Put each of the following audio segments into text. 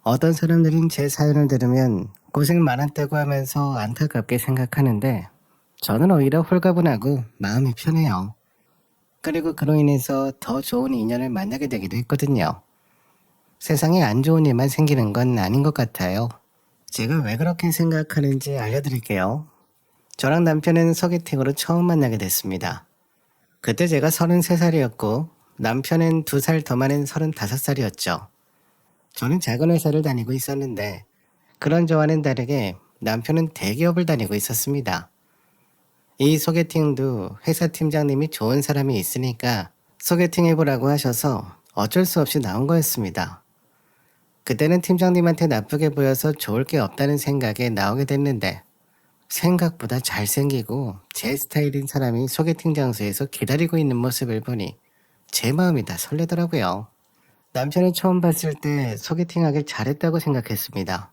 어떤 사람들은 제 사연을 들으면 고생 많았다고 하면서 안타깝게 생각하는데 저는 오히려 홀가분하고 마음이 편해요. 그리고 그로 인해서 더 좋은 인연을 만나게 되기도 했거든요. 세상에 안 좋은 일만 생기는 건 아닌 것 같아요. 제가 왜 그렇게 생각하는지 알려드릴게요. 저랑 남편은 소개팅으로 처음 만나게 됐습니다. 그때 제가 33살이었고 남편은 2살 더 많은 35살이었죠. 저는 작은 회사를 다니고 있었는데 그런 저와는 다르게 남편은 대기업을 다니고 있었습니다. 이 소개팅도 회사 팀장님이 좋은 사람이 있으니까 소개팅 해보라고 하셔서 어쩔 수 없이 나온 거였습니다. 그때는 팀장님한테 나쁘게 보여서 좋을 게 없다는 생각에 나오게 됐는데 생각보다 잘생기고 제 스타일인 사람이 소개팅 장소에서 기다리고 있는 모습을 보니 제 마음이 다 설레더라고요. 남편을 처음 봤을 때 소개팅하길 잘했다고 생각했습니다.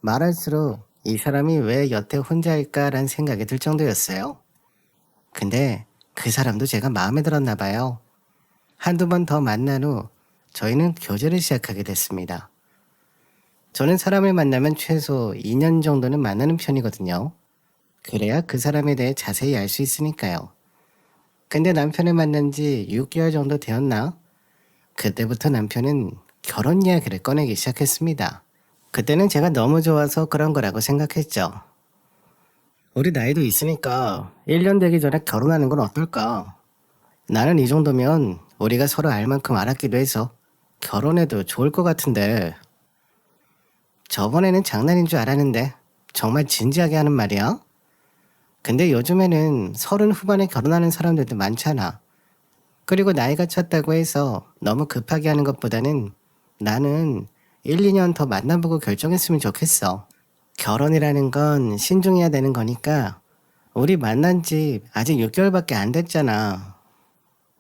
말할수록 이 사람이 왜 여태 혼자일까라는 생각이 들 정도였어요. 근데 그 사람도 제가 마음에 들었나 봐요. 한두 번 더 만난 후 저희는 교제를 시작하게 됐습니다. 저는 사람을 만나면 최소 2년 정도는 만나는 편이거든요. 그래야 그 사람에 대해 자세히 알 수 있으니까요. 근데 남편을 만난 지 6개월 정도 되었나? 그때부터 남편은 결혼 이야기를 꺼내기 시작했습니다. 그때는 제가 너무 좋아서 그런 거라고 생각했죠. 우리 나이도 있으니까 1년 되기 전에 결혼하는 건 어떨까? 나는 이 정도면 우리가 서로 알 만큼 알았기도 해서 결혼해도 좋을 것 같은데. 저번에는 장난인 줄 알았는데 정말 진지하게 하는 말이야? 근데 요즘에는 30 후반에 결혼하는 사람들도 많잖아. 그리고 나이가 찼다고 해서 너무 급하게 하는 것보다는 나는 1, 2년 더 만나보고 결정했으면 좋겠어. 결혼이라는 건 신중해야 되는 거니까 우리 만난 지 아직 6개월밖에 안 됐잖아.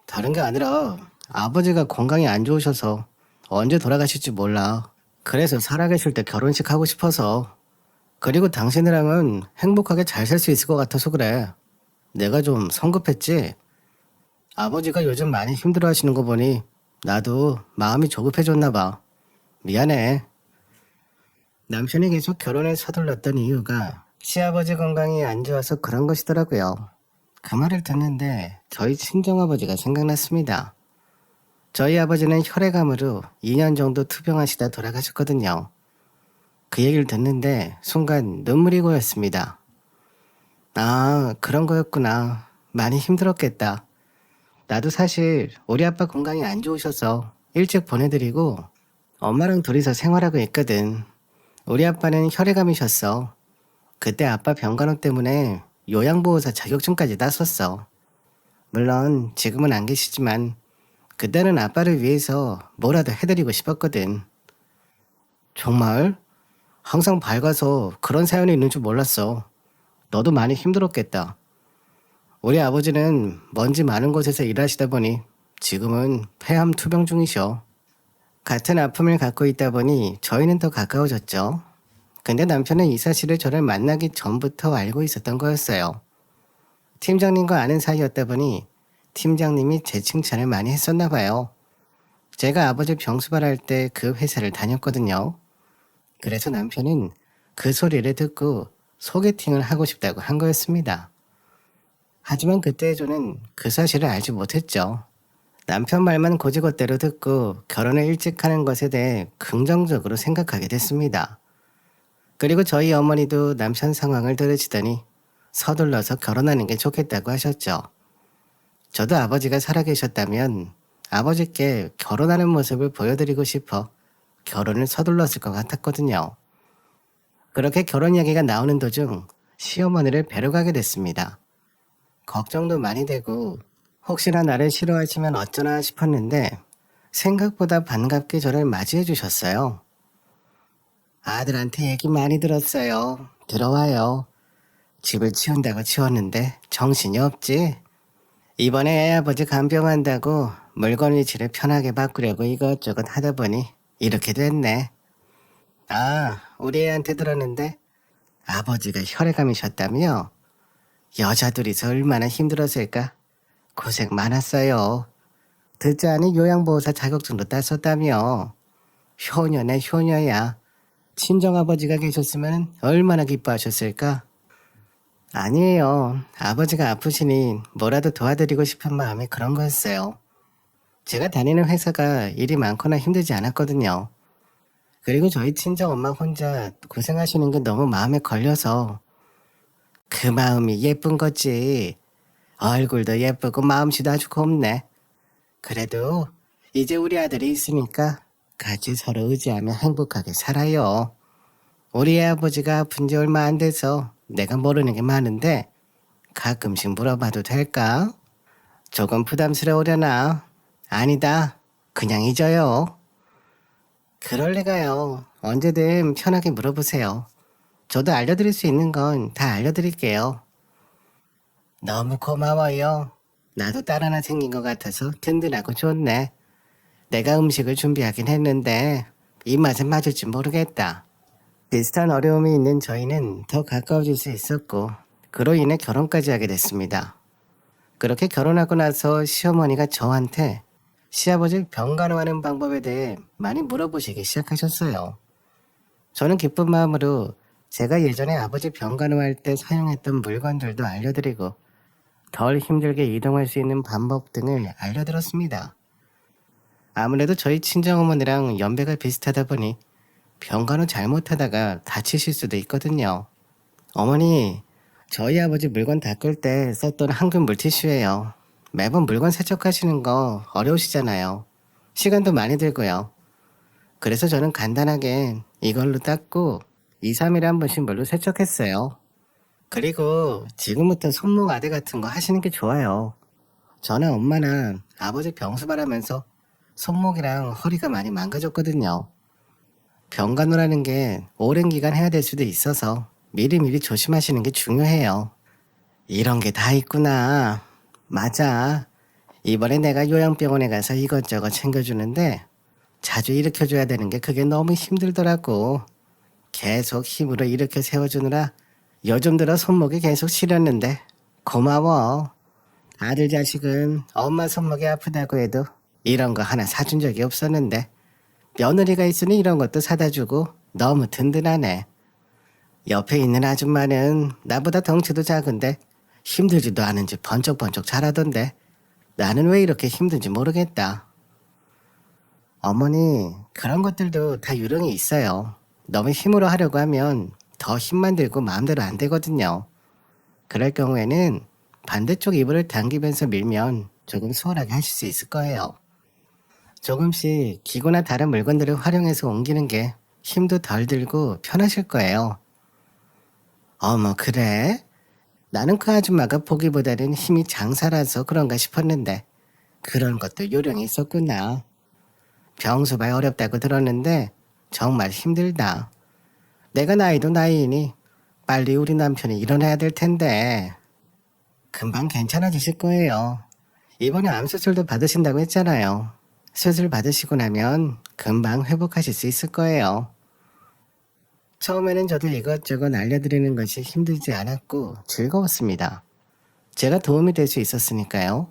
다른 게 아니라 아버지가 건강이 안 좋으셔서 언제 돌아가실지 몰라. 그래서 살아계실 때 결혼식 하고 싶어서. 그리고 당신이랑은 행복하게 잘 살 수 있을 것 같아서 그래. 내가 좀 성급했지? 아버지가 요즘 많이 힘들어 하시는 거 보니 나도 마음이 조급해졌나 봐. 미안해. 남편이 계속 결혼에 서둘렀던 이유가 시아버지 건강이 안 좋아서 그런 것이더라고요. 그 말을 듣는데 저희 친정아버지가 생각났습니다. 저희 아버지는 혈액암으로 2년 정도 투병하시다 돌아가셨거든요. 그 얘기를 듣는데 순간 눈물이 고였습니다. 아, 그런 거였구나. 많이 힘들었겠다. 나도 사실 우리 아빠 건강이 안 좋으셔서 일찍 보내드리고 엄마랑 둘이서 생활하고 있거든. 우리 아빠는 혈액암이셨어. 그때 아빠 병간호 때문에 요양보호사 자격증까지 땄었어. 물론 지금은 안 계시지만 그때는 아빠를 위해서 뭐라도 해드리고 싶었거든. 정말? 항상 밝아서 그런 사연이 있는 줄 몰랐어. 너도 많이 힘들었겠다. 우리 아버지는 먼지 많은 곳에서 일하시다 보니 지금은 폐암 투병 중이셔. 같은 아픔을 갖고 있다 보니 저희는 더 가까워졌죠. 근데 남편은 이 사실을 저를 만나기 전부터 알고 있었던 거였어요. 팀장님과 아는 사이였다 보니 팀장님이 제 칭찬을 많이 했었나 봐요. 제가 아버지 병수발할 때 그 회사를 다녔거든요. 그래서 남편은 그 소리를 듣고 소개팅을 하고 싶다고 한 거였습니다. 하지만 그때 저는 그 사실을 알지 못했죠. 남편 말만 고지것대로 듣고 결혼을 일찍 하는 것에 대해 긍정적으로 생각하게 됐습니다. 그리고 저희 어머니도 남편 상황을 들으시더니 서둘러서 결혼하는 게 좋겠다고 하셨죠. 저도 아버지가 살아계셨다면 아버지께 결혼하는 모습을 보여드리고 싶어 결혼을 서둘렀을 것 같았거든요. 그렇게 결혼 이야기가 나오는 도중 시어머니를 뵈러 가게 됐습니다. 걱정도 많이 되고 혹시나 나를 싫어하시면 어쩌나 싶었는데 생각보다 반갑게 저를 맞이해 주셨어요. 아들한테 얘기 많이 들었어요. 들어와요. 집을 치운다고 치웠는데 정신이 없지? 이번에 애아버지 간병한다고 물건 위치를 편하게 바꾸려고 이것저것 하다 보니 이렇게 됐네. 아, 우리 애한테 들었는데 아버지가 혈액암이셨다며? 여자 둘이서 얼마나 힘들었을까? 고생 많았어요. 듣자니 요양보호사 자격증도 땄었다며. 효녀네 효녀야. 친정아버지가 계셨으면 얼마나 기뻐하셨을까? 아니에요. 아버지가 아프시니 뭐라도 도와드리고 싶은 마음이 그런 거였어요. 제가 다니는 회사가 일이 많거나 힘들지 않았거든요. 그리고 저희 친정 엄마 혼자 고생하시는 게 너무 마음에 걸려서 그 마음이 예쁜 거지. 얼굴도 예쁘고 마음씨도 아주 곱네. 그래도 이제 우리 아들이 있으니까 같이 서로 의지하며 행복하게 살아요. 우리 애 아버지가 아픈 지 얼마 안 돼서 내가 모르는 게 많은데 가끔씩 물어봐도 될까? 조금 부담스러우려나? 아니다. 그냥 잊어요. 그럴 리가요. 언제든 편하게 물어보세요. 저도 알려드릴 수 있는 건 다 알려드릴게요. 너무 고마워요. 나도 딸 하나 생긴 것 같아서 든든하고 좋네. 내가 음식을 준비하긴 했는데 입맛에 맞을지 모르겠다. 비슷한 어려움이 있는 저희는 더 가까워질 수 있었고 그로 인해 결혼까지 하게 됐습니다. 그렇게 결혼하고 나서 시어머니가 저한테 시아버지 병간호하는 방법에 대해 많이 물어보시기 시작하셨어요. 저는 기쁜 마음으로 제가 예전에 아버지 병간호할 때 사용했던 물건들도 알려드리고 덜 힘들게 이동할 수 있는 방법 등을 알려드렸습니다. 아무래도 저희 친정어머니랑 연배가 비슷하다 보니 병간호 잘못하다가 다치실 수도 있거든요. 어머니, 저희 아버지 물건 닦을 때 썼던 항균 물티슈예요. 매번 물건 세척하시는 거 어려우시잖아요. 시간도 많이 들고요. 그래서 저는 간단하게 이걸로 닦고 2, 3일에 한 번씩 물로 세척했어요. 그리고 지금부터 손목 아대 같은 거 하시는 게 좋아요. 저는 엄마나 아버지 병수발하면서 손목이랑 허리가 많이 망가졌거든요. 병간호라는 게 오랜 기간 해야 될 수도 있어서 미리미리 조심하시는 게 중요해요. 이런 게 다 있구나. 맞아. 이번에 내가 요양병원에 가서 이것저것 챙겨주는데 자주 일으켜줘야 되는 게 그게 너무 힘들더라고. 계속 힘으로 일으켜 세워주느라 요즘 들어 손목이 계속 시렸는데 고마워. 아들 자식은 엄마 손목이 아프다고 해도 이런 거 하나 사준 적이 없었는데 며느리가 있으니 이런 것도 사다 주고 너무 든든하네. 옆에 있는 아줌마는 나보다 덩치도 작은데 힘들지도 않은지 번쩍번쩍 잘하던데 나는 왜 이렇게 힘든지 모르겠다. 어머니, 그런 것들도 다 요령이 있어요. 너무 힘으로 하려고 하면 더 힘만 들고 마음대로 안 되거든요. 그럴 경우에는 반대쪽 이불을 당기면서 밀면 조금 수월하게 하실 수 있을 거예요. 조금씩 기구나 다른 물건들을 활용해서 옮기는 게 힘도 덜 들고 편하실 거예요. 어머, 그래? 나는 그 아줌마가 보기보다는 힘이 장사라서 그런가 싶었는데 그런 것도 요령이 있었구나. 병수발 어렵다고 들었는데 정말 힘들다. 내가 나이도 나이이니 빨리 우리 남편이 일어나야 될 텐데. 금방 괜찮아지실 거예요. 이번에 암 수술도 받으신다고 했잖아요. 수술 받으시고 나면 금방 회복하실 수 있을 거예요. 처음에는 저도 이것저것 알려드리는 것이 힘들지 않았고 즐거웠습니다. 제가 도움이 될 수 있었으니까요.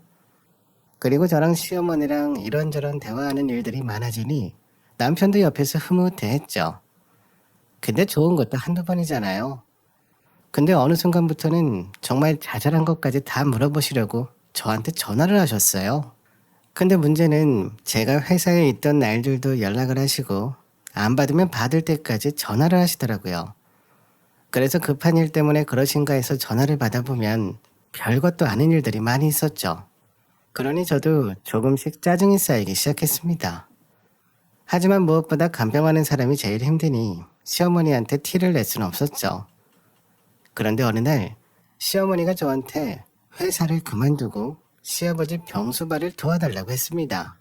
그리고 저랑 시어머니랑 이런저런 대화하는 일들이 많아지니 남편도 옆에서 흐뭇해했죠. 근데 좋은 것도 한두 번이잖아요. 근데 어느 순간부터는 정말 자잘한 것까지 다 물어보시려고 저한테 전화를 하셨어요. 근데 문제는 제가 회사에 있던 날들도 연락을 하시고 안 받으면 받을 때까지 전화를 하시더라고요. 그래서 급한 일 때문에 그러신가 해서 전화를 받아보면 별것도 아닌 일들이 많이 있었죠. 그러니 저도 조금씩 짜증이 쌓이기 시작했습니다. 하지만 무엇보다 간병하는 사람이 제일 힘드니 시어머니한테 티를 낼 수는 없었죠. 그런데 어느 날 시어머니가 저한테 회사를 그만두고 시아버지 병수발을 도와달라고 했습니다.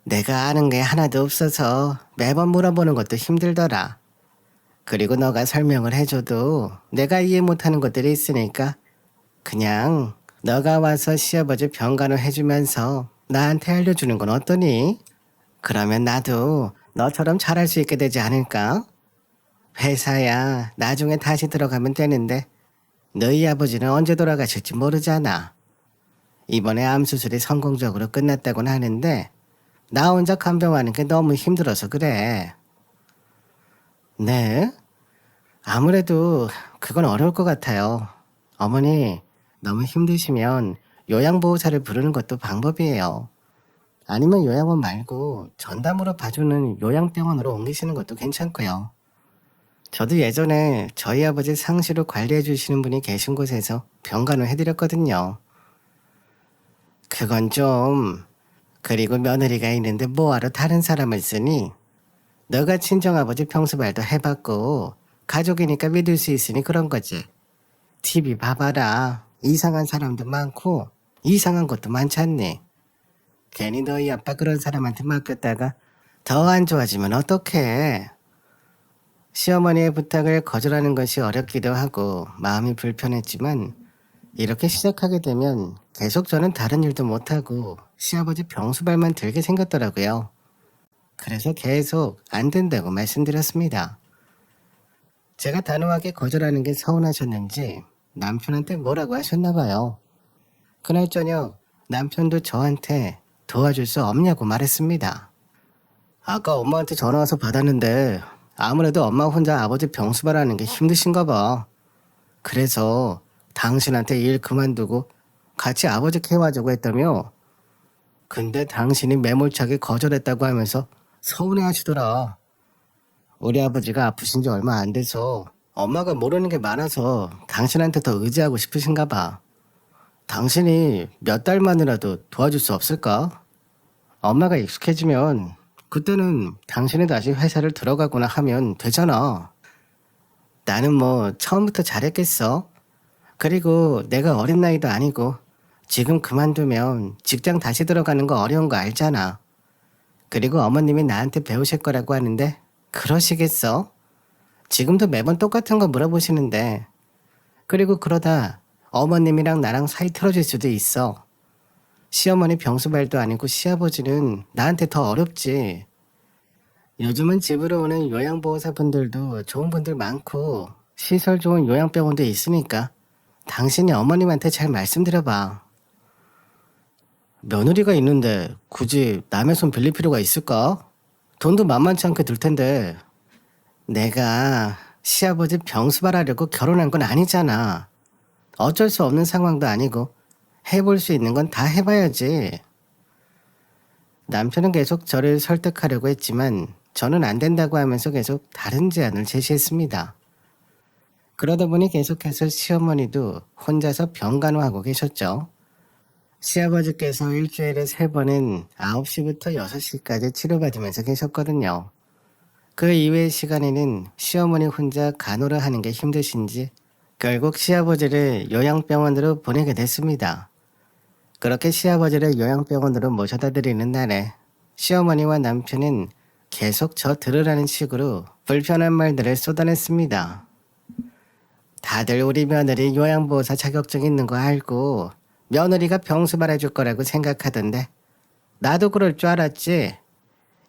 내가 아는 게 하나도 없어서 매번 물어보는 것도 힘들더라. 그리고 너가 설명을 해줘도 내가 이해 못하는 것들이 있으니까 그냥 너가 와서 시아버지 병간호 해주면서 나한테 알려주는 건 어떠니? 그러면 나도 너처럼 잘할 수 있게 되지 않을까? 회사야 나중에 다시 들어가면 되는데 너희 아버지는 언제 돌아가실지 모르잖아. 이번에 암 수술이 성공적으로 끝났다고는 하는데 나 혼자 간병하는 게 너무 힘들어서 그래. 네? 아무래도 그건 어려울 것 같아요. 어머니, 너무 힘드시면 요양보호사를 부르는 것도 방법이에요. 아니면 요양원 말고 전담으로 봐주는 요양병원으로 옮기시는 것도 괜찮고요. 저도 예전에 저희 아버지 상시로 관리해 주시는 분이 계신 곳에서 병간호 해드렸거든요. 그건 좀... 그리고 며느리가 있는데 뭐하러 다른 사람을 쓰니? 너가 친정아버지 평소말도 해봤고 가족이니까 믿을 수 있으니 그런 거지. TV 봐봐라. 이상한 사람도 많고 이상한 것도 많잖니. 괜히 너희 아빠 그런 사람한테 맡겼다가 더 안 좋아지면 어떡해. 시어머니의 부탁을 거절하는 것이 어렵기도 하고 마음이 불편했지만 이렇게 시작하게 되면 계속 저는 다른 일도 못하고 시아버지 병수발만 들게 생겼더라고요. 그래서 계속 안 된다고 말씀드렸습니다. 제가 단호하게 거절하는 게 서운하셨는지 남편한테 뭐라고 하셨나 봐요. 그날 저녁 남편도 저한테 도와줄 수 없냐고 말했습니다. 아까 엄마한테 전화 와서 받았는데 아무래도 엄마 혼자 아버지 병수발하는 게 힘드신가 봐. 그래서 당신한테 일 그만두고 같이 아버지 케어하자고 했다며? 근데 당신이 매몰차게 거절했다고 하면서 서운해하시더라. 우리 아버지가 아프신 지 얼마 안 돼서 엄마가 모르는 게 많아서 당신한테 더 의지하고 싶으신가 봐. 당신이 몇 달만이라도 도와줄 수 없을까? 엄마가 익숙해지면 그때는 당신이 다시 회사를 들어가거나 하면 되잖아. 나는 뭐 처음부터 잘했겠어? 그리고 내가 어린 나이도 아니고 지금 그만두면 직장 다시 들어가는 거 어려운 거 알잖아. 그리고 어머님이 나한테 배우실 거라고 하는데 그러시겠어? 지금도 매번 똑같은 거 물어보시는데 그리고 그러다 어머님이랑 나랑 사이 틀어질 수도 있어. 시어머니 병수발도 아니고 시아버지는 나한테 더 어렵지. 요즘은 집으로 오는 요양보호사분들도 좋은 분들 많고 시설 좋은 요양병원도 있으니까 당신이 어머님한테 잘 말씀드려봐. 며느리가 있는데 굳이 남의 손 빌릴 필요가 있을까? 돈도 만만치 않게 들 텐데. 내가 시아버지 병수발하려고 결혼한 건 아니잖아. 어쩔 수 없는 상황도 아니고 해볼 수 있는 건 다 해봐야지. 남편은 계속 저를 설득하려고 했지만 저는 안 된다고 하면서 계속 다른 제안을 제시했습니다. 그러다 보니 계속해서 시어머니도 혼자서 병간호하고 계셨죠. 시아버지께서 일주일에 3번은 9시부터 6시까지 치료받으면서 계셨거든요. 그 이외의 시간에는 시어머니 혼자 간호를 하는 게 힘드신지 결국 시아버지를 요양병원으로 보내게 됐습니다. 그렇게 시아버지를 요양병원으로 모셔다 드리는 날에 시어머니와 남편은 계속 저 들으라는 식으로 불편한 말들을 쏟아냈습니다. 다들 우리 며느리 요양보호사 자격증 있는 거 알고 며느리가 병수발해줄 거라고 생각하던데 나도 그럴 줄 알았지.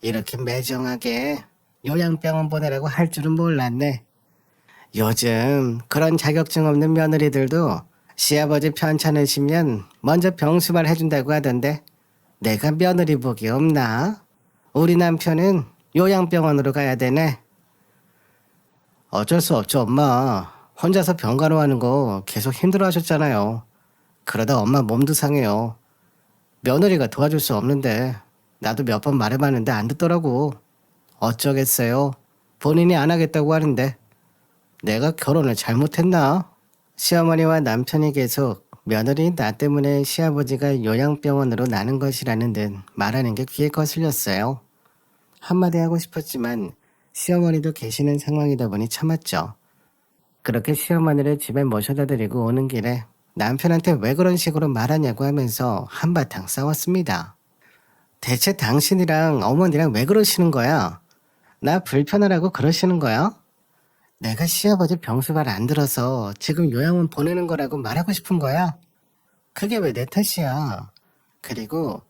이렇게 매정하게 요양병원 보내라고 할 줄은 몰랐네. 요즘 그런 자격증 없는 며느리들도 시아버지 편찮으시면 먼저 병수발 해준다고 하던데 내가 며느리 복이 없나? 우리 남편은 요양병원으로 가야 되네. 어쩔 수 없죠, 엄마. 혼자서 병간호하는 거 계속 힘들어 하셨잖아요. 그러다 엄마 몸도 상해요. 며느리가 도와줄 수 없는데 나도 몇 번 말해봤는데 안 듣더라고. 어쩌겠어요. 본인이 안 하겠다고 하는데 내가 결혼을 잘못했나? 시어머니와 남편이 계속 며느리 나 때문에 시아버지가 요양병원으로 나는 것이라는 듯 말하는 게 귀에 거슬렸어요. 한마디 하고 싶었지만 시어머니도 계시는 상황이다 보니 참았죠. 그렇게 시어머니를 집에 모셔다 드리고 오는 길에 남편한테 왜 그런 식으로 말하냐고 하면서 한바탕 싸웠습니다. 대체 당신이랑 어머니랑 왜 그러시는 거야? 나 불편하라고 그러시는 거야? 내가 시아버지 병수발 안 들어서 지금 요양원 보내는 거라고 말하고 싶은 거야? 그게 왜 내 탓이야? 그리고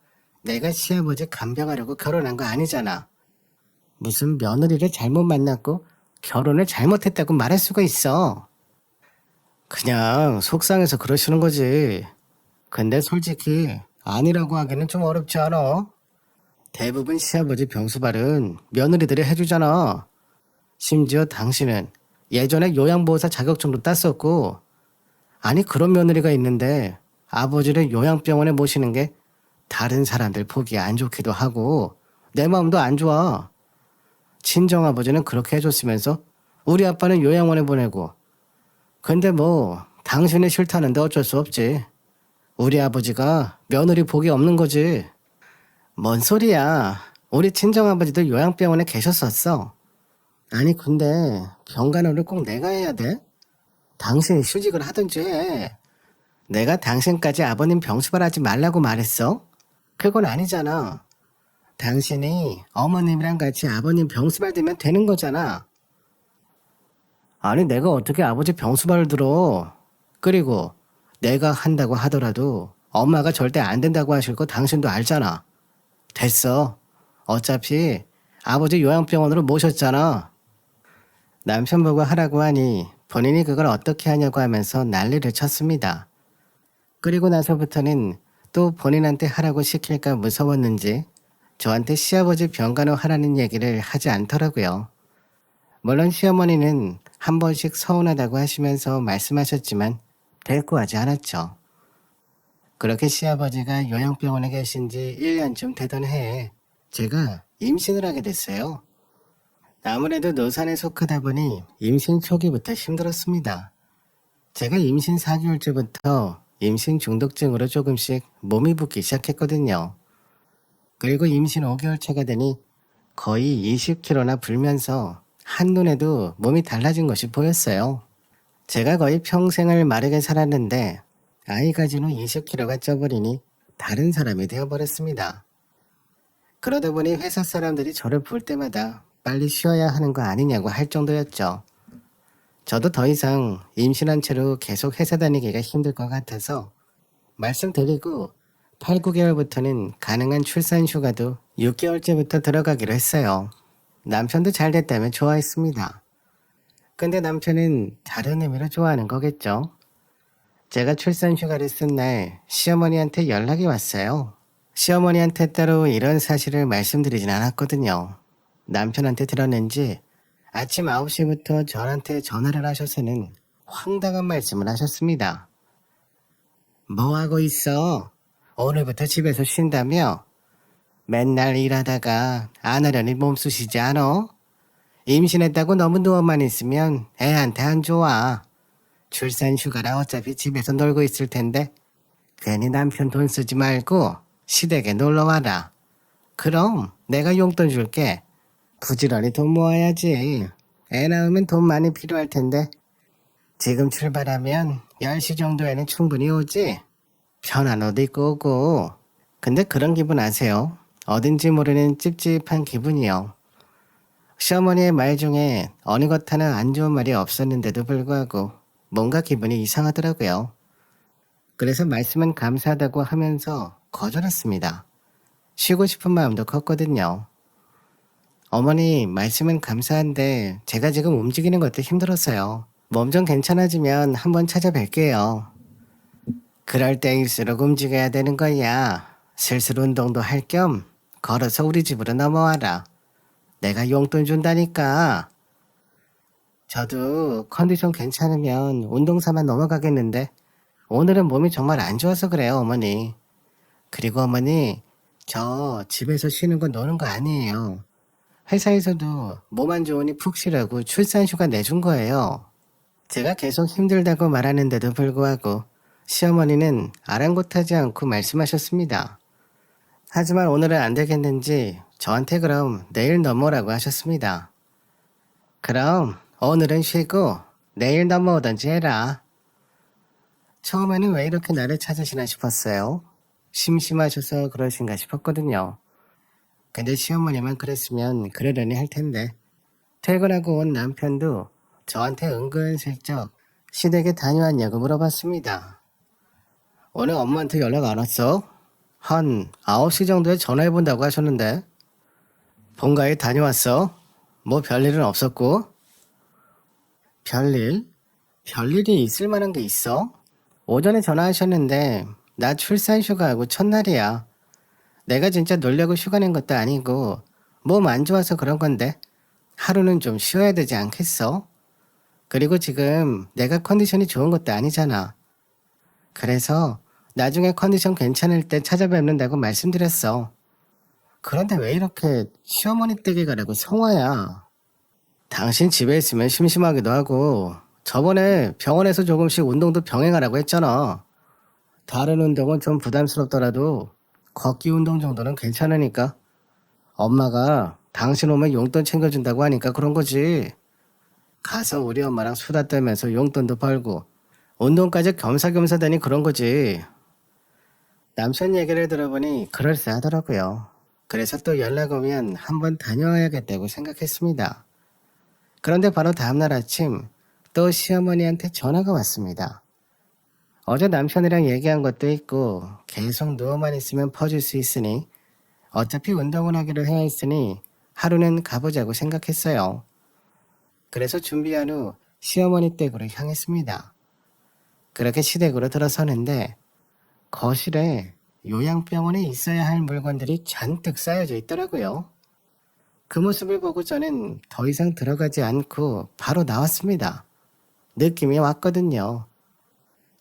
내가 시아버지 간병하려고 결혼한 거 아니잖아. 무슨 며느리를 잘못 만났고 결혼을 잘못했다고 말할 수가 있어. 그냥 속상해서 그러시는 거지. 근데 솔직히 아니라고 하기는 좀 어렵지 않아? 대부분 시아버지 병수발은 며느리들이 해주잖아. 심지어 당신은 예전에 요양보호사 자격증도 땄었고, 아니 그런 며느리가 있는데 아버지를 요양병원에 모시는 게 다른 사람들 보기에 안 좋기도 하고 내 마음도 안 좋아. 친정아버지는 그렇게 해줬으면서 우리 아빠는 요양원에 보내고, 근데 뭐 당신이 싫다는데 어쩔 수 없지. 우리 아버지가 며느리 복이 없는 거지. 뭔 소리야. 우리 친정아버지도 요양병원에 계셨었어. 아니 근데 병간호를 꼭 내가 해야 돼? 당신이 휴직을 하든지 해. 내가 당신까지 아버님 병수발하지 말라고 말했어? 그건 아니잖아. 당신이 어머님이랑 같이 아버님 병수발 들면 되는 거잖아. 아니 내가 어떻게 아버지 병수발을 들어. 그리고 내가 한다고 하더라도 엄마가 절대 안 된다고 하실 거 당신도 알잖아. 됐어. 어차피 아버지 요양병원으로 모셨잖아. 남편 보고 하라고 하니 본인이 그걸 어떻게 하냐고 하면서 난리를 쳤습니다. 그리고 나서부터는 또 본인한테 하라고 시킬까 무서웠는지 저한테 시아버지 병간호 하라는 얘기를 하지 않더라고요. 물론 시어머니는 한 번씩 서운하다고 하시면서 말씀하셨지만 대꾸하지 않았죠. 그렇게 시아버지가 요양병원에 계신 지 1년쯤 되던 해에 제가 임신을 하게 됐어요. 아무래도 노산에 속하다 보니 임신 초기부터 힘들었습니다. 제가 임신 4개월째부터 임신 중독증으로 조금씩 몸이 붓기 시작했거든요. 그리고 임신 5개월차가 되니 거의 20kg나 불면서 한눈에도 몸이 달라진 것이 보였어요. 제가 거의 평생을 마르게 살았는데 아이 가진 후 20kg가 쪄버리니 다른 사람이 되어버렸습니다. 그러다 보니 회사 사람들이 저를 볼 때마다 빨리 쉬어야 하는 거 아니냐고 할 정도였죠. 저도 더 이상 임신한 채로 계속 회사 다니기가 힘들 것 같아서 말씀드리고 8, 9개월부터는 가능한 출산 휴가도 6개월째부터 들어가기로 했어요. 남편도 잘 됐다면 좋아했습니다. 근데 남편은 다른 의미로 좋아하는 거겠죠. 제가 출산 휴가를 쓴 날 시어머니한테 연락이 왔어요. 시어머니한테 따로 이런 사실을 말씀드리진 않았거든요. 남편한테 들었는지 아침 9시부터 저한테 전화를 하셔서는 황당한 말씀을 하셨습니다. 뭐 하고 있어? 오늘부터 집에서 쉰다며? 맨날 일하다가 안 하려니 몸쑤시지 않어? 임신했다고 너무 누워만 있으면 애한테 안 좋아. 출산 휴가라 어차피 집에서 놀고 있을 텐데 괜히 남편 돈 쓰지 말고 시댁에 놀러 와라. 그럼 내가 용돈 줄게. 부지런히 돈 모아야지. 애 낳으면 돈 많이 필요할 텐데 지금 출발하면 10시 정도에는 충분히 오지. 편한 옷 입고 오고. 근데 그런 기분 아세요? 어딘지 모르는 찝찝한 기분이요. 시어머니의 말 중에 어느 것 하나 안 좋은 말이 없었는데도 불구하고 뭔가 기분이 이상하더라고요. 그래서 말씀은 감사하다고 하면서 거절했습니다. 쉬고 싶은 마음도 컸거든요. 어머니, 말씀은 감사한데 제가 지금 움직이는 것도 힘들었어요. 몸 좀 괜찮아지면 한번 찾아뵐게요. 그럴 때일수록 움직여야 되는 거야. 슬슬 운동도 할 겸 걸어서 우리 집으로 넘어와라. 내가 용돈 준다니까. 저도 컨디션 괜찮으면 운동 삼아 넘어가겠는데 오늘은 몸이 정말 안 좋아서 그래요, 어머니. 그리고 어머니, 저 집에서 쉬는 거 노는 거 아니에요. 회사에서도 몸 안 좋으니 푹 쉬라고 출산 휴가 내준 거예요. 제가 계속 힘들다고 말하는데도 불구하고 시어머니는 아랑곳하지 않고 말씀하셨습니다. 하지만 오늘은 안 되겠는지 저한테 그럼 내일 넘어오라고 하셨습니다. 그럼 오늘은 쉬고 내일 넘어오던지 해라. 처음에는 왜 이렇게 나를 찾으시나 싶었어요. 심심하셔서 그러신가 싶었거든요. 근데 시어머니만 그랬으면 그러려니 할 텐데 퇴근하고 온 남편도 저한테 은근슬쩍 시댁에 다녀왔냐고 물어봤습니다. 오늘 엄마한테 연락 안 왔어? 한 9시 정도에 전화해본다고 하셨는데 본가에 다녀왔어? 뭐 별일은 없었고? 별일? 별일이 있을 만한 게 있어? 오전에 전화하셨는데 나 출산 휴가하고 첫날이야. 내가 진짜 놀려고 휴가 낸 것도 아니고 몸 안 좋아서 그런 건데 하루는 좀 쉬어야 되지 않겠어? 그리고 지금 내가 컨디션이 좋은 것도 아니잖아. 그래서 나중에 컨디션 괜찮을 때 찾아뵙는다고 말씀드렸어. 그런데 왜 이렇게 시어머니 댁에 가라고 성화야? 당신 집에 있으면 심심하기도 하고 저번에 병원에서 조금씩 운동도 병행하라고 했잖아. 다른 운동은 좀 부담스럽더라도 걷기 운동 정도는 괜찮으니까. 엄마가 당신 오면 용돈 챙겨준다고 하니까 그런 거지. 가서 우리 엄마랑 수다 떨면서 용돈도 벌고 운동까지 겸사겸사 되니 그런 거지. 남편 얘기를 들어보니 그럴싸하더라고요. 그래서 또 연락 오면 한번 다녀와야겠다고 생각했습니다. 그런데 바로 다음날 아침 또 시어머니한테 전화가 왔습니다. 어제 남편이랑 얘기한 것도 있고 계속 누워만 있으면 퍼질 수 있으니 어차피 운동을 하기로 해야 했으니 하루는 가보자고 생각했어요. 그래서 준비한 후 시어머니 댁으로 향했습니다. 그렇게 시댁으로 들어서는데 거실에 요양병원에 있어야 할 물건들이 잔뜩 쌓여져 있더라고요. 그 모습을 보고 저는 더 이상 들어가지 않고 바로 나왔습니다. 느낌이 왔거든요.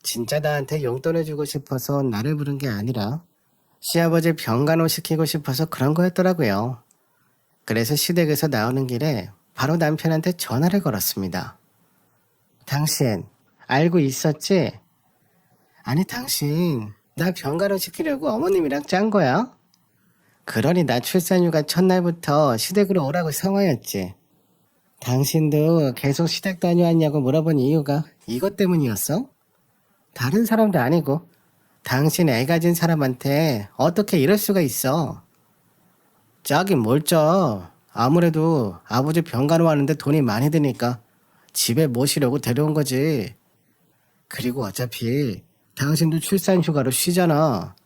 진짜 나한테 용돈을 주고 싶어서 나를 부른 게 아니라 시아버지 병간호 시키고 싶어서 그런 거였더라고요. 그래서 시댁에서 나오는 길에 바로 남편한테 전화를 걸었습니다. 당신 알고 있었지? 아니 당신 나 병간호 시키려고 어머님이랑 짠 거야? 그러니 나 출산휴가 첫날부터 시댁으로 오라고 성화였지. 당신도 계속 시댁 다녀왔냐고 물어본 이유가 이것 때문이었어? 다른 사람도 아니고 당신 애 가진 사람한테 어떻게 이럴 수가 있어? 짜긴 뭘 짜. 아무래도 아버지 병간호 하는데 돈이 많이 드니까 집에 모시려고 데려온 거지. 그리고 어차피 당신도 출산 휴가로 쉬잖아.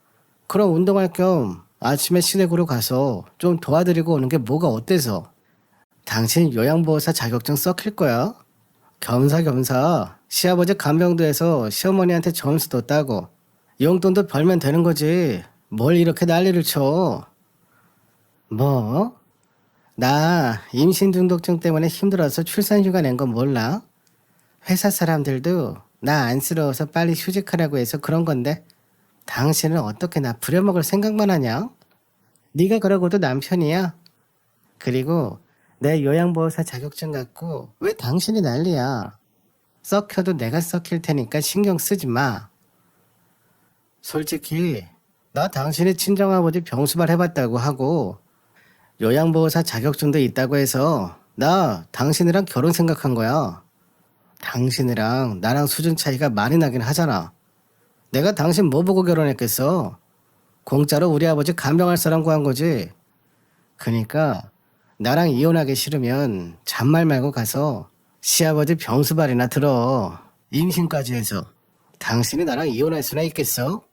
그럼 운동할 겸 아침에 시댁으로 가서 좀 도와드리고 오는 게 뭐가 어때서? 당신 요양보호사 자격증 썩힐 거야. 겸사겸사 시아버지 간병도에서 시어머니한테 점수도 따고 용돈도 벌면 되는 거지. 뭘 이렇게 난리를 쳐. 뭐? 나 임신 중독증 때문에 힘들어서 출산휴가 낸 건 몰라? 회사 사람들도 나 안쓰러워서 빨리 휴직하라고 해서 그런 건데 당신은 어떻게 나 부려먹을 생각만 하냐? 네가 그러고도 남편이야? 그리고 내 요양보호사 자격증 갖고 왜 당신이 난리야? 썩혀도 내가 썩힐 테니까 신경 쓰지 마. 솔직히 나 당신이 친정아버지 병수발 해봤다고 하고 요양보호사 자격증도 있다고 해서 나 당신이랑 결혼 생각한 거야. 당신이랑 나랑 수준 차이가 많이 나긴 하잖아. 내가 당신 뭐 보고 결혼했겠어? 공짜로 우리 아버지 간병할 사람 구한 거지. 그니까 나랑 이혼하기 싫으면 잔말 말고 가서 시아버지 병수발이나 들어. 임신까지 해서. 당신이 나랑 이혼할 수나 있겠어?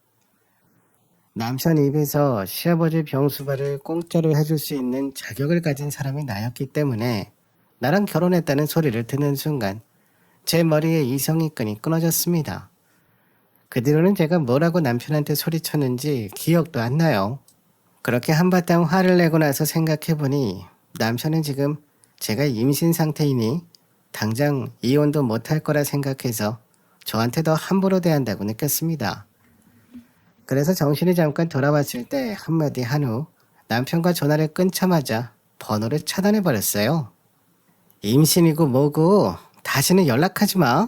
남편 입에서 시아버지 병수발을 공짜로 해줄 수 있는 자격을 가진 사람이 나였기 때문에 나랑 결혼했다는 소리를 듣는 순간 제 머리에 이성이끈이 끊어졌습니다. 그 뒤로는 제가 뭐라고 남편한테 소리쳤는지 기억도 안 나요. 그렇게 한바탕 화를 내고 나서 생각해보니 남편은 지금 제가 임신 상태이니 당장 이혼도 못할 거라 생각해서 저한테 더 함부로 대한다고 느꼈습니다. 그래서 정신이 잠깐 돌아왔을 때 한마디 한 후 남편과 전화를 끊자마자 번호를 차단해버렸어요. 임신이고 뭐고 다시는 연락하지 마.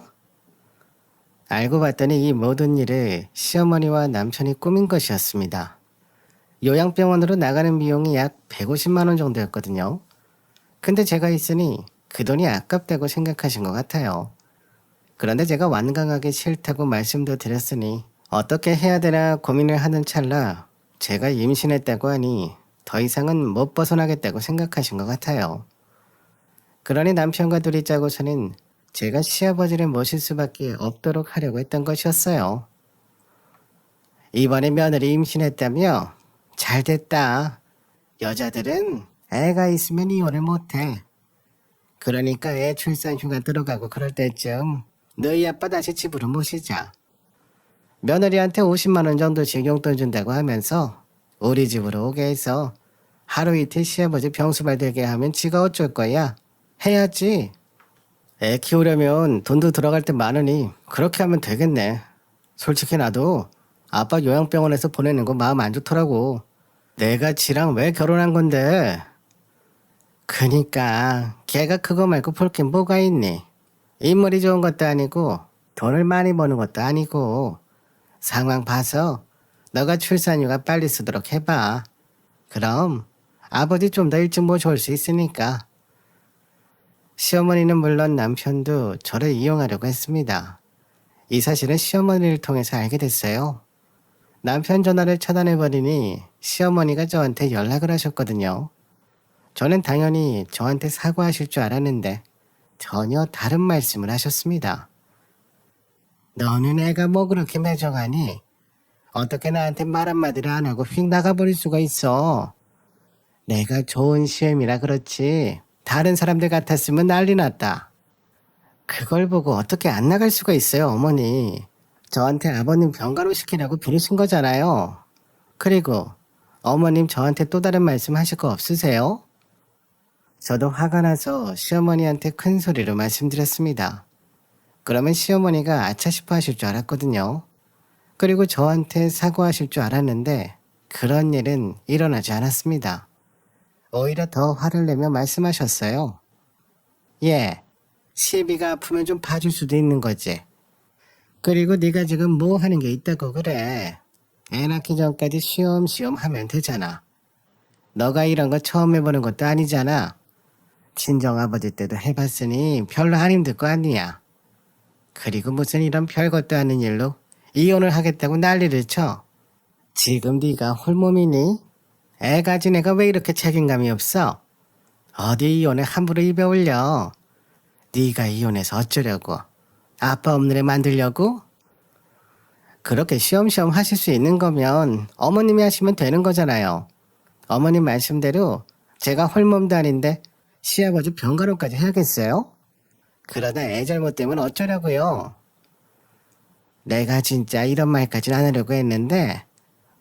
알고 봤더니 이 모든 일을 시어머니와 남편이 꾸민 것이었습니다. 요양병원으로 나가는 비용이 약 150만 원 정도였거든요. 근데 제가 있으니 그 돈이 아깝다고 생각하신 것 같아요. 그런데 제가 완강하게 싫다고 말씀도 드렸으니 어떻게 해야 되나 고민을 하는 찰나 제가 임신했다고 하니 더 이상은 못 벗어나겠다고 생각하신 것 같아요. 그러니 남편과 둘이 짜고서는 제가 시아버지를 모실 수밖에 없도록 하려고 했던 것이었어요. 이번에 며느리 임신했다며? 잘됐다. 여자들은 애가 있으면 이혼을 못해. 그러니까 애 출산 휴가 들어가고 그럴 때쯤 너희 아빠 다시 집으로 모시자. 며느리한테 50만 원 정도씩 용돈 준다고 하면서 우리 집으로 오게 해서 하루 이틀 시아버지 병수발 되게 하면 지가 어쩔 거야? 해야지. 애 키우려면 돈도 들어갈 때 많으니 그렇게 하면 되겠네. 솔직히 나도 아빠 요양병원에서 보내는 거 마음 안 좋더라고. 내가 지랑 왜 결혼한 건데? 그니까 걔가 그거 말고 볼 게 뭐가 있니? 인물이 좋은 것도 아니고 돈을 많이 버는 것도 아니고 상황 봐서 너가 출산휴가 빨리 쓰도록 해봐. 그럼 아버지 좀 더 일찍 모셔올 수 있으니까. 시어머니는 물론 남편도 저를 이용하려고 했습니다. 이 사실은 시어머니를 통해서 알게 됐어요. 남편 전화를 차단해버리니 시어머니가 저한테 연락을 하셨거든요. 저는 당연히 저한테 사과하실 줄 알았는데 전혀 다른 말씀을 하셨습니다. 너는 애가 뭐 그렇게 매정하니? 어떻게 나한테 말 한마디를 안 하고 휙 나가버릴 수가 있어? 내가 좋은 시엠이라 그렇지 다른 사람들 같았으면 난리 났다. 그걸 보고 어떻게 안 나갈 수가 있어요, 어머니. 저한테 아버님 병가로 시키라고 부르신 거잖아요. 그리고 어머님 저한테 또 다른 말씀 하실 거 없으세요? 저도 화가 나서 시어머니한테 큰 소리로 말씀드렸습니다. 그러면 시어머니가 아차 싶어 하실 줄 알았거든요. 그리고 저한테 사과하실 줄 알았는데 그런 일은 일어나지 않았습니다. 오히려 더 화를 내며 말씀하셨어요. 예, 시애비가 아프면 좀 봐줄 수도 있는 거지. 그리고 네가 지금 뭐 하는 게 있다고 그래. 애 낳기 전까지 쉬엄쉬엄 하면 되잖아. 너가 이런 거 처음 해보는 것도 아니잖아. 친정아버지 때도 해봤으니 별로 안 힘들 거 아니야. 그리고 무슨 이런 별것도 아닌 일로 이혼을 하겠다고 난리를 쳐. 지금 네가 홀몸이니? 애 가진 애가 왜 이렇게 책임감이 없어? 어디 이혼에 함부로 입에 올려. 네가 이혼해서 어쩌려고? 아빠 없는 애 만들려고? 그렇게 쉬엄쉬엄 하실 수 있는 거면 어머님이 하시면 되는 거잖아요. 어머님 말씀대로 제가 홀몸도 아닌데 시아버지 병가로까지 해야겠어요? 그러다 애 잘못되면 어쩌려고요? 내가 진짜 이런 말까진 안 하려고 했는데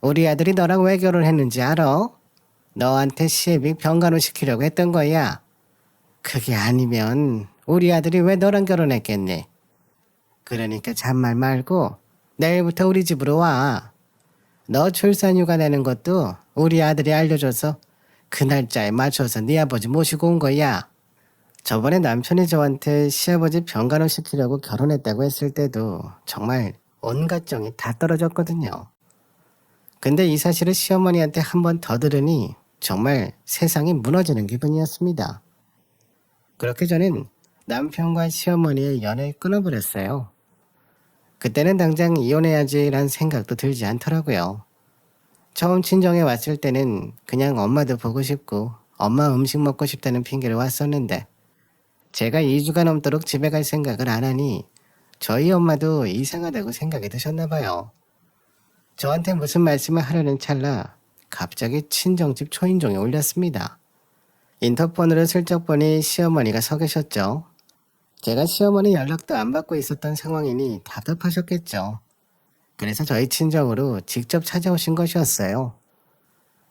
우리 아들이 너랑 왜 결혼했는지 알아? 너한테 시애비 병간호 시키려고 했던 거야. 그게 아니면 우리 아들이 왜 너랑 결혼했겠니? 그러니까 잔말 말고 내일부터 우리 집으로 와. 너 출산휴가 내는 것도 우리 아들이 알려줘서 그 날짜에 맞춰서 네 아버지 모시고 온 거야. 저번에 남편이 저한테 시아버지 병간호 시키려고 결혼했다고 했을 때도 정말 온갖 정이 다 떨어졌거든요. 근데 이 사실을 시어머니한테 한 번 더 들으니 정말 세상이 무너지는 기분이었습니다. 그렇게 저는 남편과 시어머니의 연을 끊어버렸어요. 그때는 당장 이혼해야지란 생각도 들지 않더라고요. 처음 친정에 왔을 때는 그냥 엄마도 보고 싶고 엄마 음식 먹고 싶다는 핑계를 왔었는데 제가 2주가 넘도록 집에 갈 생각을 안 하니 저희 엄마도 이상하다고 생각이 드셨나 봐요. 저한테 무슨 말씀을 하려는 찰나 갑자기 친정집 초인종이 울렸습니다. 인터폰으로 슬쩍 보니 시어머니가 서 계셨죠. 제가 시어머니 연락도 안 받고 있었던 상황이니 답답하셨겠죠. 그래서 저희 친정으로 직접 찾아오신 것이었어요.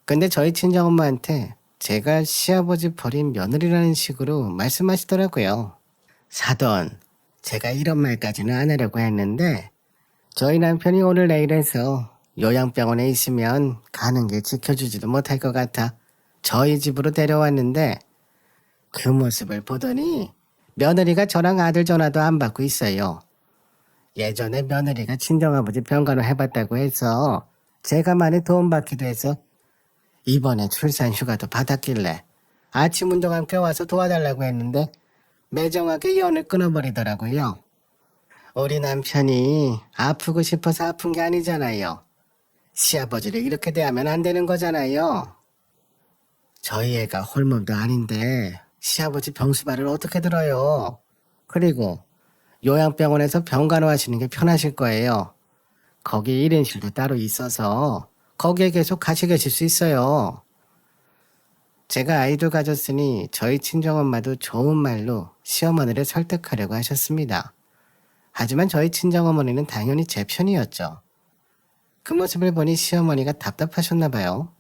근데 저희 친정엄마한테 제가 시아버지 버린 며느리라는 식으로 말씀하시더라고요. 사돈, 제가 이런 말까지는 안 하려고 했는데 저희 남편이 오늘 내일 해서 요양병원에 있으면 가는 길 지켜주지도 못할 것 같아 저희 집으로 데려왔는데 그 모습을 보더니 며느리가 저랑 아들 전화도 안 받고 있어요. 예전에 며느리가 친정아버지 병간호 해봤다고 해서 제가 많이 도움받기도 해서 이번에 출산휴가도 받았길래 아침 운동 함께 와서 도와달라고 했는데 매정하게 연을 끊어버리더라고요. 우리 남편이 아프고 싶어서 아픈 게 아니잖아요. 시아버지를 이렇게 대하면 안 되는 거잖아요. 저희 애가 홀몸도 아닌데 시아버지 병수발을 어떻게 들어요? 그리고 요양병원에서 병간호 하시는 게 편하실 거예요. 거기 1인실도 따로 있어서 거기에 계속 같이 계실 수 있어요. 제가 아이도 가졌으니 저희 친정엄마도 좋은 말로 시어머니를 설득하려고 하셨습니다. 하지만 저희 친정어머니는 당연히 제 편이었죠. 그 모습을 보니 시어머니가 답답하셨나 봐요.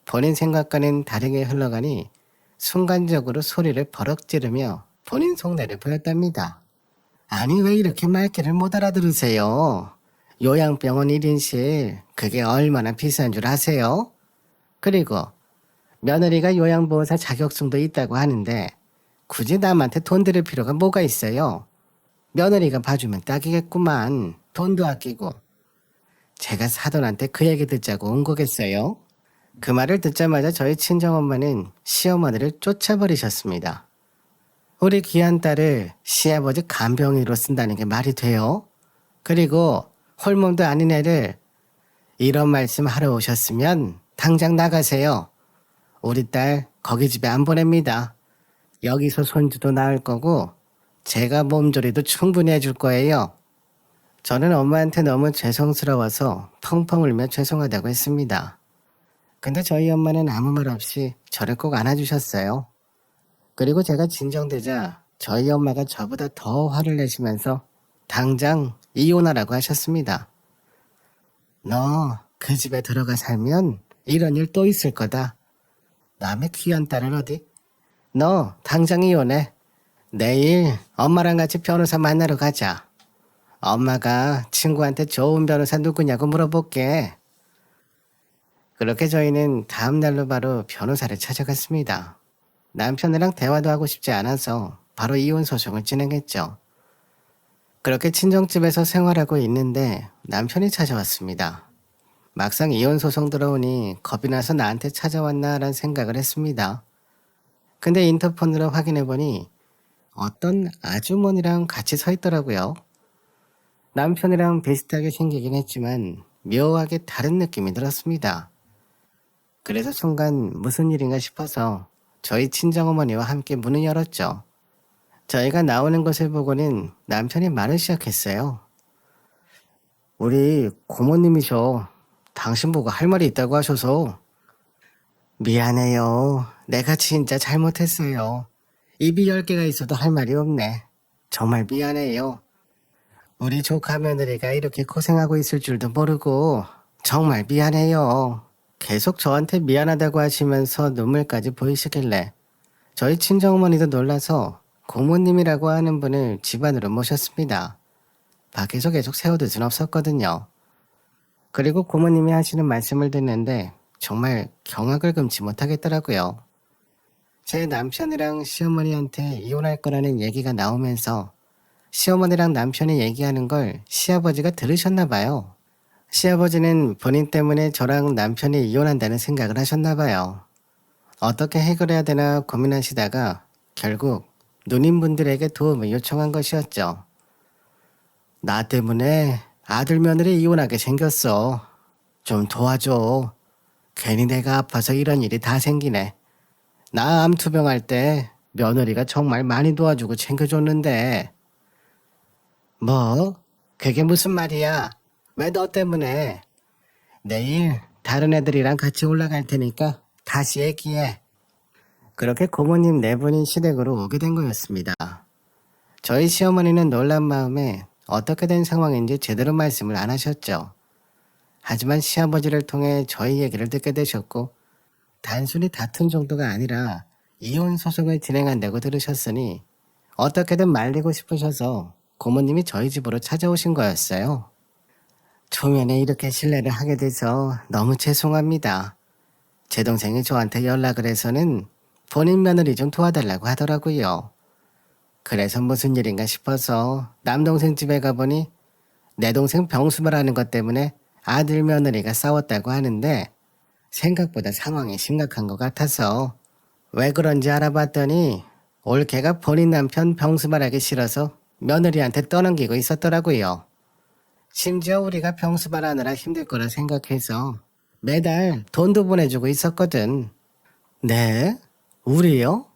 본인 생각과는 다르게 흘러가니 순간적으로 소리를 버럭 지르며 본인 속내를 보였답니다. 아니 왜 이렇게 말귀를 못 알아들으세요? 요양병원 1인실 그게 얼마나 비싼 줄 아세요? 그리고 며느리가 요양보호사 자격증도 있다고 하는데 굳이 남한테 돈 들일 필요가 뭐가 있어요? 며느리가 봐주면 딱이겠구만. 돈도 아끼고. 제가 사돈한테 그 얘기 듣자고 온 거겠어요? 그 말을 듣자마자 저희 친정엄마는 시어머니를 쫓아버리셨습니다. 우리 귀한 딸을 시아버지 간병인으로 쓴다는 게 말이 돼요? 그리고 홀몸도 아닌 애를 이런 말씀 하러 오셨으면 당장 나가세요. 우리 딸 거기 집에 안 보냅니다. 여기서 손주도 낳을 거고 제가 몸조리도 충분히 해줄 거예요. 저는 엄마한테 너무 죄송스러워서 펑펑 울며 죄송하다고 했습니다. 근데 저희 엄마는 아무 말 없이 저를 꼭 안아주셨어요. 그리고 제가 진정되자 저희 엄마가 저보다 더 화를 내시면서 당장 이혼하라고 하셨습니다. 너 그 집에 들어가 살면 이런 일 또 있을 거다. 남의 귀한 딸은 어디? 너 당장 이혼해. 내일 엄마랑 같이 변호사 만나러 가자. 엄마가 친구한테 좋은 변호사 누구냐고 물어볼게. 그렇게 저희는 다음 날로 바로 변호사를 찾아갔습니다. 남편이랑 대화도 하고 싶지 않아서 바로 이혼 소송을 진행했죠. 그렇게 친정집에서 생활하고 있는데 남편이 찾아왔습니다. 막상 이혼 소송 들어오니 겁이 나서 나한테 찾아왔나라는 생각을 했습니다. 근데 인터폰으로 확인해보니 어떤 아주머니랑 같이 서 있더라고요. 남편이랑 비슷하게 생기긴 했지만 묘하게 다른 느낌이 들었습니다. 그래서 순간 무슨 일인가 싶어서 저희 친정어머니와 함께 문을 열었죠. 저희가 나오는 것을 보고는 남편이 말을 시작했어요. 우리 고모님이셔. 당신 보고 할 말이 있다고 하셔서. 미안해요. 내가 진짜 잘못했어요. 입이 10개가 있어도 할 말이 없네. 정말 미안해요. 우리 조카 며느리가 이렇게 고생하고 있을 줄도 모르고 정말 미안해요. 계속 저한테 미안하다고 하시면서 눈물까지 보이시길래 저희 친정어머니도 놀라서 고모님이라고 하는 분을 집안으로 모셨습니다. 밖에서 계속 세워둘 순 없었거든요. 그리고 고모님이 하시는 말씀을 듣는데 정말 경악을 금치 못하겠더라고요. 제 남편이랑 시어머니한테 이혼할 거라는 얘기가 나오면서 시어머니랑 남편이 얘기하는 걸 시아버지가 들으셨나 봐요. 시아버지는 본인 때문에 저랑 남편이 이혼한다는 생각을 하셨나 봐요. 어떻게 해결해야 되나 고민하시다가 결국 누님분들에게 도움을 요청한 것이었죠. 나 때문에 아들 며느리 이혼하게 생겼어. 좀 도와줘. 괜히 내가 아파서 이런 일이 다 생기네. 나 암투병할 때 며느리가 정말 많이 도와주고 챙겨줬는데. 뭐? 그게 무슨 말이야? 왜 너 때문에? 내일 다른 애들이랑 같이 올라갈 테니까 다시 얘기해. 그렇게 고모님 네 분이 시댁으로 오게 된 거였습니다. 저희 시어머니는 놀란 마음에 어떻게 된 상황인지 제대로 말씀을 안 하셨죠. 하지만 시아버지를 통해 저희 얘기를 듣게 되셨고 단순히 다툰 정도가 아니라 이혼 소송을 진행한다고 들으셨으니 어떻게든 말리고 싶으셔서 고모님이 저희 집으로 찾아오신 거였어요. 초면에 이렇게 실례를 하게 돼서 너무 죄송합니다. 제 동생이 저한테 연락을 해서는 본인 며느리 좀 도와달라고 하더라고요. 그래서 무슨 일인가 싶어서 남동생 집에 가보니 내 동생 병수발하는 것 때문에 아들 며느리가 싸웠다고 하는데 생각보다 상황이 심각한 것 같아서 왜 그런지 알아봤더니 올케가 본인 남편 병수발하기 싫어서 며느리한테 떠넘기고 있었더라고요. 심지어 우리가 병수발하느라 힘들 거라 생각해서 매달 돈도 보내주고 있었거든. 네? 우리요?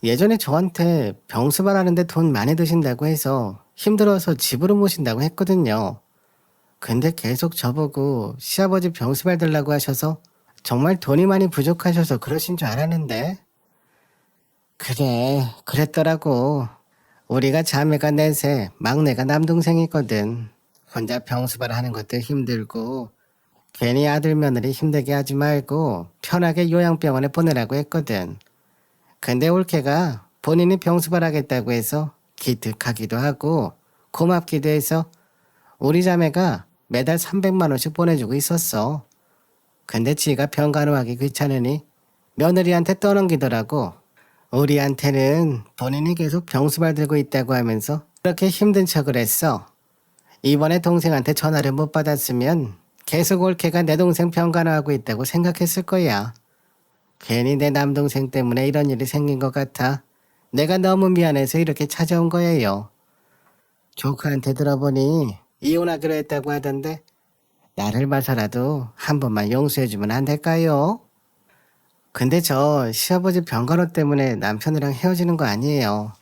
예전에 저한테 병수발하는데 돈 많이 드신다고 해서 힘들어서 집으로 모신다고 했거든요. 근데 계속 저보고 시아버지 병수발 들라고 하셔서 정말 돈이 많이 부족하셔서 그러신 줄 알았는데. 그래, 그랬더라고. 우리가 자매가 넷에 막내가 남동생이거든. 혼자 병수발 하는 것도 힘들고 괜히 아들 며느리 힘들게 하지 말고 편하게 요양병원에 보내라고 했거든. 근데 올케가 본인이 병수발하겠다고 해서 기특하기도 하고 고맙기도 해서 우리 자매가 매달 300만 원씩 보내주고 있었어. 근데 지가 병간호하기 귀찮으니 며느리한테 떠넘기더라고. 우리한테는 본인이 계속 병수발 들고 있다고 하면서 그렇게 힘든 척을 했어. 이번에 동생한테 전화를 못 받았으면 계속 올케가 내 동생 병간호하고 있다고 생각했을 거야. 괜히 내 남동생 때문에 이런 일이 생긴 것 같아. 내가 너무 미안해서 이렇게 찾아온 거예요. 조카한테 들어보니 이혼하기로 했다고 하던데 나를 봐서라도 한 번만 용서해주면 안 될까요? 근데 저 시아버지 병간호 때문에 남편이랑 헤어지는 거 아니에요.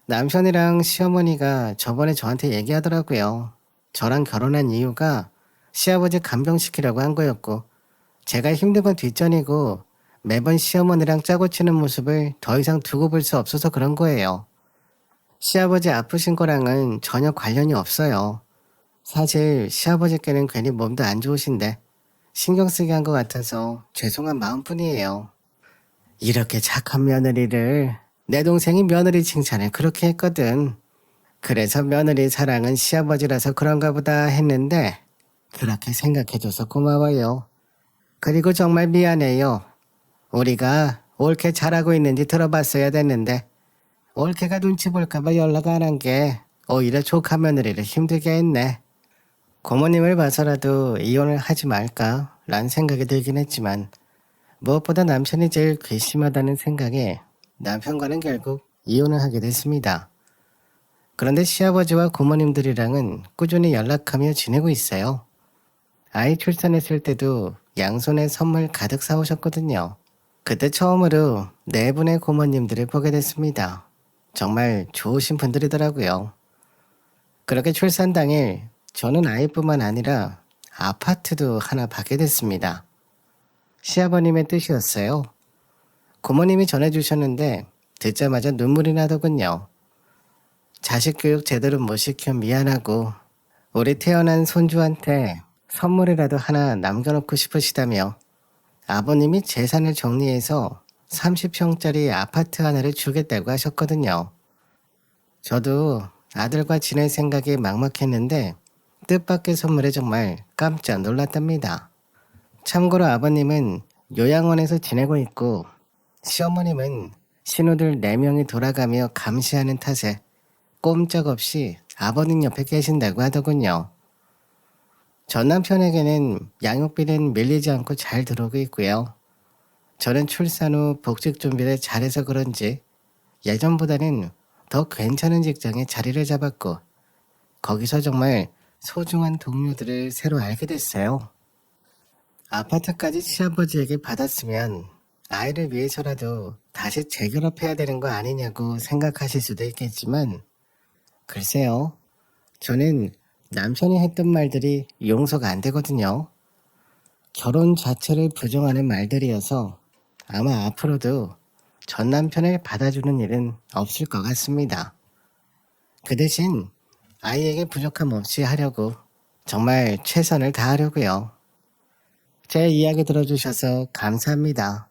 남편이랑 시어머니가 저번에 저한테 얘기하더라고요. 저랑 결혼한 이유가 시아버지 간병시키려고 한 거였고 제가 힘든 건 뒷전이고 매번 시어머니랑 짜고 치는 모습을 더 이상 두고 볼 수 없어서 그런 거예요. 시아버지 아프신 거랑은 전혀 관련이 없어요. 사실 시아버지께는 괜히 몸도 안 좋으신데 신경 쓰게 한 것 같아서 죄송한 마음뿐이에요. 이렇게 착한 며느리를 내 동생이 며느리 칭찬을 그렇게 했거든. 그래서 며느리 사랑은 시아버지라서 그런가 보다 했는데 그렇게 생각해줘서 고마워요. 그리고 정말 미안해요. 우리가 올케 잘하고 있는지 들어봤어야 됐는데 올케가 눈치 볼까봐 연락 안 한 게 오히려 조카 며느리를 힘들게 했네. 고모님을 봐서라도 이혼을 하지 말까 라는 생각이 들긴 했지만 무엇보다 남편이 제일 괘씸하다는 생각에 남편과는 결국 이혼을 하게 됐습니다. 그런데 시아버지와 고모님들이랑은 꾸준히 연락하며 지내고 있어요. 아이 출산했을 때도 양손에 선물 가득 사오셨거든요. 그때 처음으로 네 분의 고모님들을 보게 됐습니다. 정말 좋으신 분들이더라고요. 그렇게 출산 당일 저는 아이뿐만 아니라 아파트도 하나 받게 됐습니다. 시아버님의 뜻이었어요. 고모님이 전해주셨는데 듣자마자 눈물이 나더군요. 자식 교육 제대로 못 시켜 미안하고 우리 태어난 손주한테 선물이라도 하나 남겨놓고 싶으시다며 아버님이 재산을 정리해서 30평짜리 아파트 하나를 주겠다고 하셨거든요. 저도 아들과 지낼 생각이 막막했는데 뜻밖의 선물에 정말 깜짝 놀랐답니다. 참고로 아버님은 요양원에서 지내고 있고 시어머님은 신우들 4명이 돌아가며 감시하는 탓에 꼼짝없이 아버님 옆에 계신다고 하더군요. 전 남편에게는 양육비는 밀리지 않고 잘 들어오고 있고요. 저는 출산 후 복직 준비를 잘해서 그런지 예전보다는 더 괜찮은 직장에 자리를 잡았고 거기서 정말 소중한 동료들을 새로 알게 됐어요. 아파트까지 시아버지에게 받았으면 아이를 위해서라도 다시 재결합해야 되는 거 아니냐고 생각하실 수도 있겠지만 글쎄요. 저는 남편이 했던 말들이 용서가 안 되거든요. 결혼 자체를 부정하는 말들이어서 아마 앞으로도 전 남편을 받아주는 일은 없을 것 같습니다. 그 대신 아이에게 부족함 없이 하려고 정말 최선을 다하려고요. 제 이야기 들어주셔서 감사합니다.